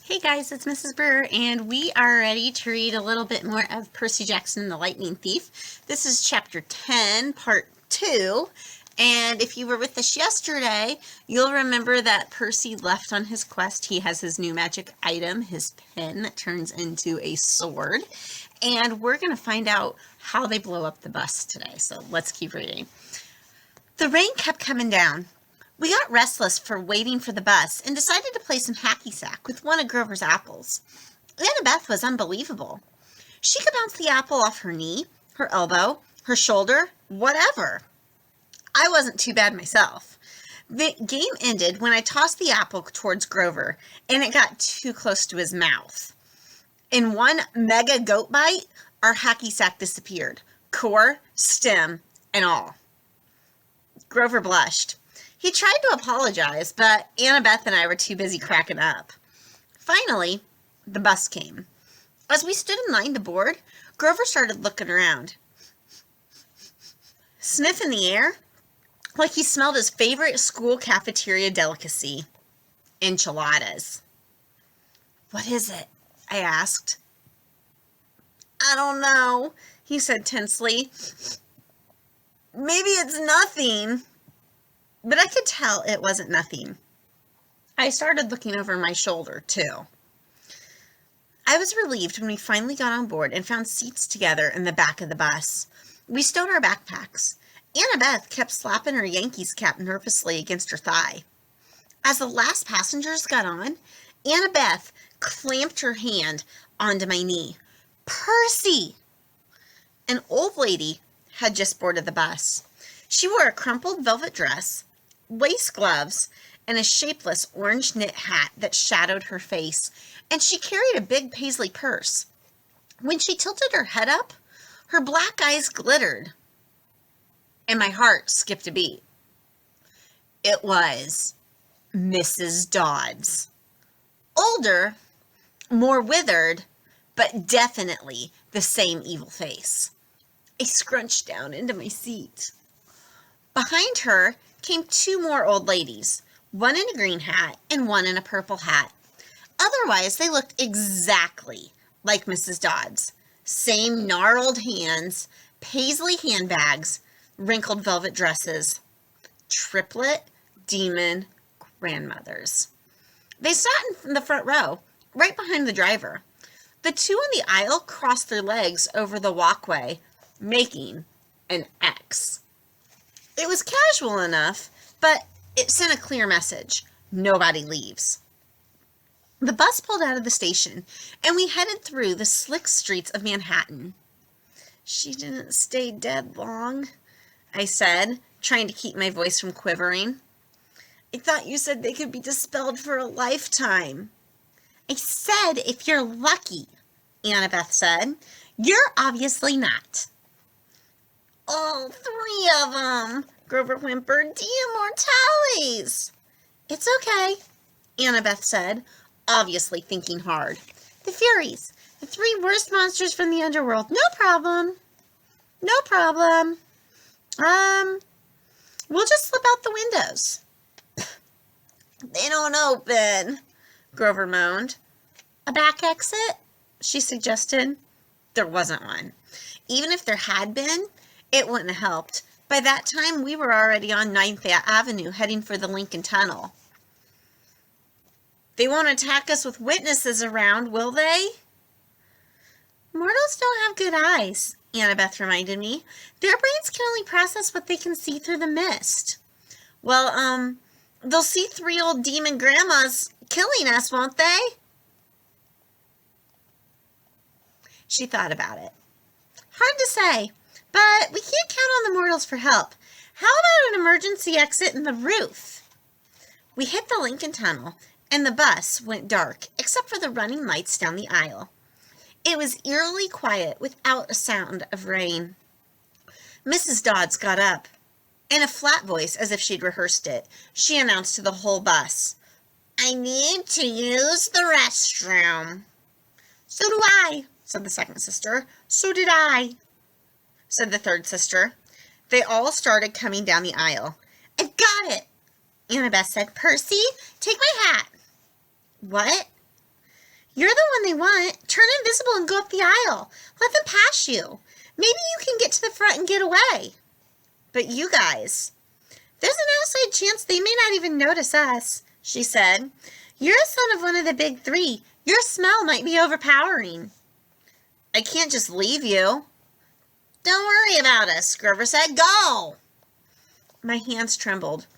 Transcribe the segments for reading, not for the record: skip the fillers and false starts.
Hey guys, it's Mrs. Brewer, and we are ready to read a little bit more of Percy Jackson and the Lightning Thief. This is chapter 10, part 2, and if you were with us yesterday, you'll remember that Percy left on his quest. He has his new magic item, his pen that turns into a sword, and we're going to find out how they blow up the bus today, so let's keep reading. The rain kept coming down. We got restless for waiting for the bus and decided to play some hacky sack with one of Grover's apples. Annabeth was unbelievable. She could bounce the apple off her knee, her elbow, her shoulder, whatever. I wasn't too bad myself. The game ended when I tossed the apple towards Grover and it got too close to his mouth. In one mega goat bite, our hacky sack disappeared, core, stem, and all. Grover blushed. He tried to apologize, but Annabeth and I were too busy cracking up. Finally, the bus came. As we stood in line to board, Grover started looking around, sniffing the air like he smelled his favorite school cafeteria delicacy, enchiladas. "What is it?" I asked. "I don't know," he said tensely. "Maybe it's nothing." But I could tell it wasn't nothing. I started looking over my shoulder, too. I was relieved when we finally got on board and found seats together in the back of the bus. We stowed our backpacks. Annabeth kept slapping her Yankees cap nervously against her thigh. As the last passengers got on, Annabeth clamped her hand onto my knee. "Percy!" An old lady had just boarded the bus. She wore a crumpled velvet dress, lace gloves, and a shapeless orange knit hat that shadowed her face, and she carried a big paisley purse. When she tilted her head up, her black eyes glittered, and my heart skipped a beat. It was Mrs. Dodds. Older, more withered, but definitely the same evil face. I scrunched down into my seat. Behind her came two more old ladies, one in a green hat and one in a purple hat. Otherwise, they looked exactly like Mrs. Dodds. Same gnarled hands, paisley handbags, wrinkled velvet dresses. Triplet demon grandmothers. They sat in the front row, right behind the driver. The two in the aisle crossed their legs over the walkway, making an X. It was casual enough, but it sent a clear message. Nobody leaves. The bus pulled out of the station, and we headed through the slick streets of Manhattan. "She didn't stay dead long," I said, trying to keep my voice from quivering. "I thought you said they could be dispelled for a lifetime." "I said if you're lucky," Annabeth said. "You're obviously not." "All three of them," Grover whimpered. "The immortales." "It's okay," Annabeth said, obviously thinking hard. "The Furies, the three worst monsters from the underworld. No problem. No problem. We'll just slip out the windows." "They don't open," Grover moaned. "A back exit?" she suggested. There wasn't one. Even if there had been, it wouldn't have helped. By that time, we were already on 9th Avenue, heading for the Lincoln Tunnel. "They won't attack us with witnesses around, will they?" "Mortals don't have good eyes," Annabeth reminded me. "Their brains can only process what they can see through the mist." "Well, they'll see three old demon grandmas killing us, won't they?" She thought about it. "Hard to say. But we can't count on the mortals for help. How about an emergency exit in the roof?" We hit the Lincoln Tunnel, and the bus went dark, except for the running lights down the aisle. It was eerily quiet without a sound of rain. Mrs. Dodds got up. In a flat voice, as if she'd rehearsed it, she announced to the whole bus, "I need to use the restroom." "So do I," said the second sister. "So did I," said the third sister. They all started coming down the aisle. "I've got it," Annabeth said. "Percy, take my hat." "What?" You're the one they want. Turn invisible and go up the aisle. Let them pass you. Maybe you can get to the front and get away. But you guys, there's an outside chance they may not even notice us, she said. You're a son of one of the big three. Your smell might be overpowering. I can't just leave you. Don't worry about us, Grover said. Go! My hands trembled.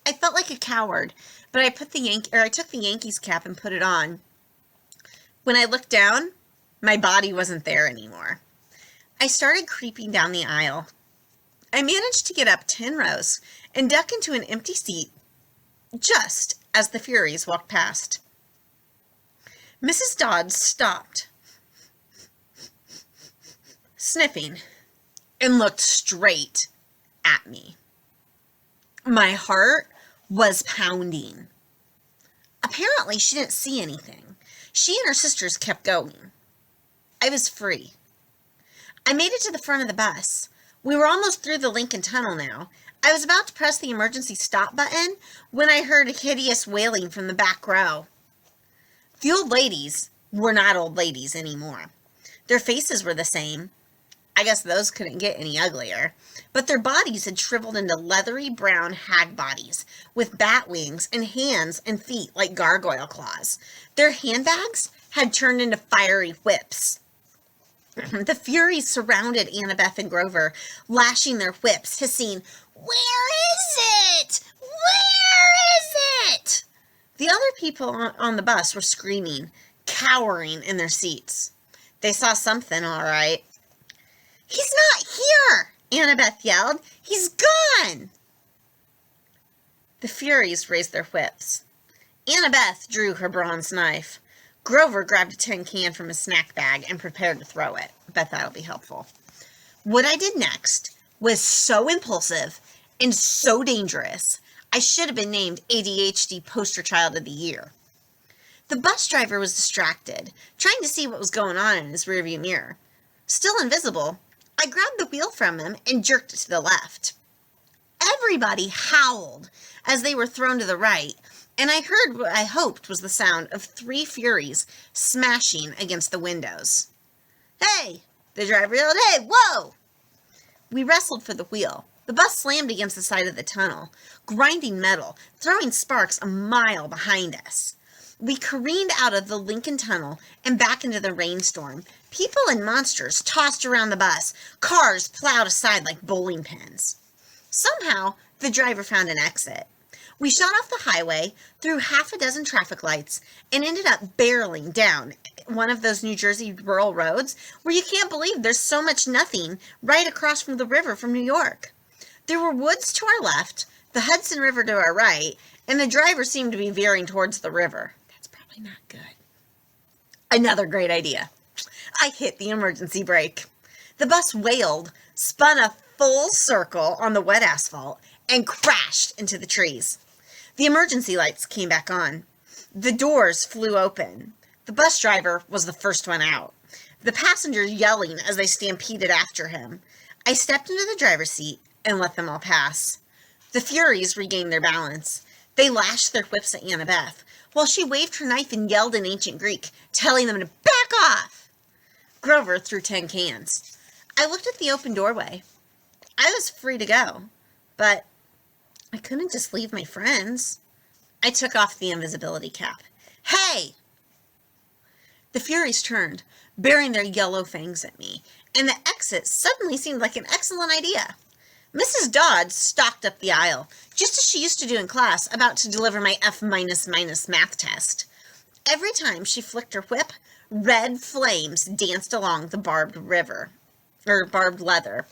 I felt like a coward, but I took the Yankees cap and put it on. When I looked down, my body wasn't there anymore. I started creeping down the aisle. I managed to get up 10 rows and duck into an empty seat just as the Furies walked past. Mrs. Dodds stopped, sniffing, and looked straight at me. My heart was pounding. Apparently, she didn't see anything. She and her sisters kept going. I was free. I made it to the front of the bus. We were almost through the Lincoln Tunnel now. I was about to press the emergency stop button when I heard a hideous wailing from the back row. The old ladies were not old ladies anymore. Their faces were the same. I guess those couldn't get any uglier. But their bodies had shriveled into leathery brown hag bodies with bat wings and hands and feet like gargoyle claws. Their handbags had turned into fiery whips. The Furies surrounded Annabeth and Grover, lashing their whips, hissing, "Where is it? Where is it?" The other people on the bus were screaming, cowering in their seats. They saw something, all right. "He's not here!" Annabeth yelled. "He's gone!" The Furies raised their whips. Annabeth drew her bronze knife. Grover grabbed a tin can from his snack bag and prepared to throw it. Bet that'll be helpful. What I did next was so impulsive and so dangerous, I should have been named ADHD Poster Child of the Year. The bus driver was distracted, trying to see what was going on in his rearview mirror. Still invisible, I grabbed the wheel from him and jerked it to the left. Everybody howled as they were thrown to the right, and I heard what I hoped was the sound of 3 Furies smashing against the windows. "Hey!" the driver yelled. "Hey, whoa!" We wrestled for the wheel. The bus slammed against the side of the tunnel, grinding metal, throwing sparks a mile behind us. We careened out of the Lincoln Tunnel and back into the rainstorm. People and monsters tossed around the bus. Cars plowed aside like bowling pins. Somehow, the driver found an exit. We shot off the highway, through half a dozen traffic lights, and ended up barreling down one of those New Jersey rural roads where you can't believe there's so much nothing right across from the river from New York. There were woods to our left, the Hudson River to our right, and the driver seemed to be veering towards the river. That's probably not good. Another great idea. I hit the emergency brake. The bus wailed, spun a full circle on the wet asphalt, and crashed into the trees. The emergency lights came back on. The doors flew open. The bus driver was the first one out, the passengers yelling as they stampeded after him. I stepped into the driver's seat and let them all pass. The Furies regained their balance. They lashed their whips at Annabeth, while she waved her knife and yelled in ancient Greek, telling them to back off. Grover threw 10 cans. I looked at the open doorway. I was free to go, but I couldn't just leave my friends. I took off the invisibility cap. "Hey!" The Furies turned, baring their yellow fangs at me, and the exit suddenly seemed like an excellent idea. Mrs. Dodds stalked up the aisle, just as she used to do in class, about to deliver my F-, math test. Every time she flicked her whip, red flames danced along the barbed leather.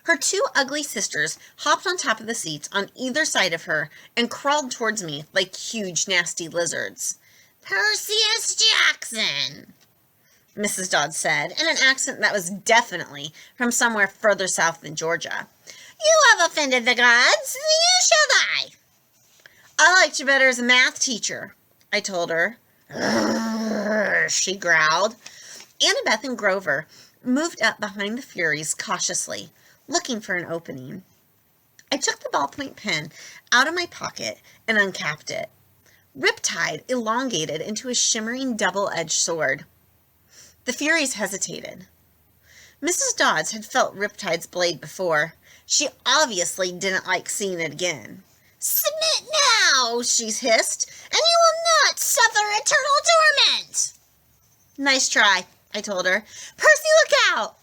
Her 2 ugly sisters hopped on top of the seats on either side of her and crawled towards me like huge, nasty lizards. "Perseus Jackson," Mrs. Dodds said, in an accent that was definitely from somewhere further south than Georgia. "You have offended the gods. You shall die." "I liked you better as a math teacher," I told her. "Urgh," she growled. Annabeth and Grover moved up behind the Furies cautiously, looking for an opening. I took the ballpoint pen out of my pocket and uncapped it. Riptide elongated into a shimmering double-edged sword. The Furies hesitated. Mrs. Dodds had felt Riptide's blade before. She obviously didn't like seeing it again. "Submit now," she hissed, "and you will not suffer eternal torment." "Nice try," I told her. "Percy, look out!"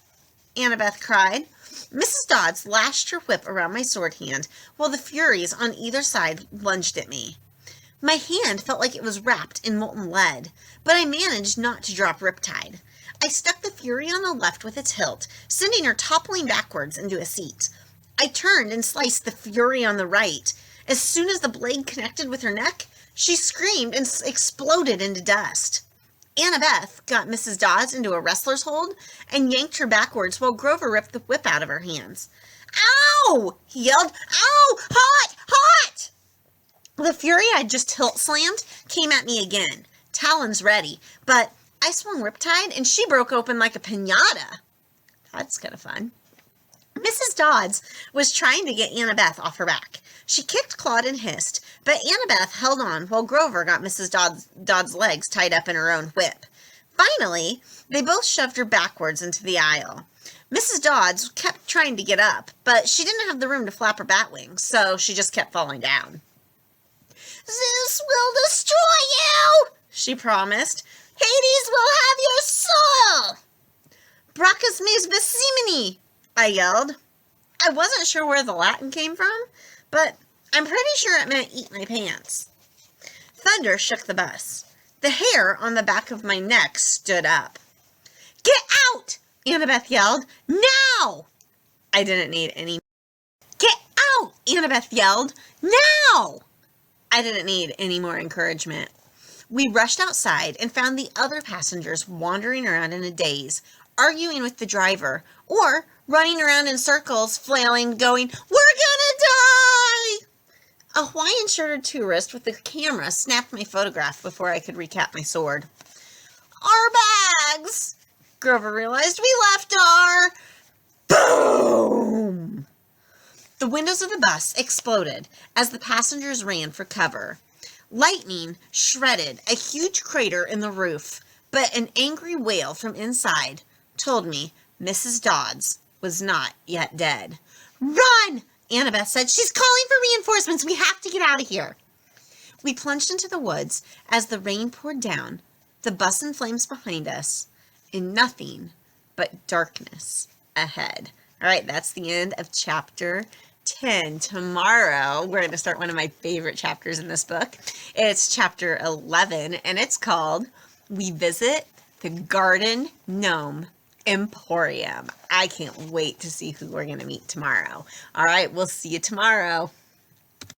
Annabeth cried. Mrs. Dodds lashed her whip around my sword hand, while the Furies on either side lunged at me. My hand felt like it was wrapped in molten lead, but I managed not to drop Riptide. I stuck the Fury on the left with its hilt, sending her toppling backwards into a seat. I turned and sliced the Fury on the right. As soon as the blade connected with her neck, she screamed and exploded into dust. Annabeth got Mrs. Dodds into a wrestler's hold and yanked her backwards while Grover ripped the whip out of her hands. "Ow!" he yelled. "Ow! Hot! Hot!" The Fury I'd just hilt slammed came at me again, talons ready, but I swung Riptide and she broke open like a piñata. That's kind of fun. Mrs. Dodds was trying to get Annabeth off her back. She kicked, clawed, and hissed, but Annabeth held on while Grover got Mrs. Dodds' legs tied up in her own whip. Finally, they both shoved her backwards into the aisle. Mrs. Dodds kept trying to get up, but she didn't have the room to flap her bat wings, so she just kept falling down. "Zeus will destroy you," she promised. "Hades will have your soul." "Brachus meus besimini," I yelled. I wasn't sure where the Latin came from, but I'm pretty sure it meant eat my pants. Thunder shook the bus. The hair on the back of my neck stood up. "Get out!" Annabeth yelled. "Now!" I didn't need any. "Get out!" Annabeth yelled. "Now!" I didn't need any more encouragement. We rushed outside and found the other passengers wandering around in a daze, arguing with the driver, or running around in circles, flailing, going, "We're gonna die!" A Hawaiian-shirted tourist with a camera snapped my photograph before I could recap my sword. "Our bags!" Grover realized. "We left our..." Boom! The windows of the bus exploded as the passengers ran for cover. Lightning shredded a huge crater in the roof, but an angry wail from inside told me Mrs. Dodds was not yet dead. "Run!" Annabeth said. "She's calling for reinforcements. We have to get out of here." We plunged into the woods as the rain poured down, the bus in flames behind us, and nothing but darkness ahead. All right, that's the end of chapter 10. Tomorrow, we're going to start one of my favorite chapters in this book. It's chapter 11, and it's called We Visit the Garden Gnome Emporium. I can't wait to see who we're going to meet tomorrow. All right, we'll see you tomorrow.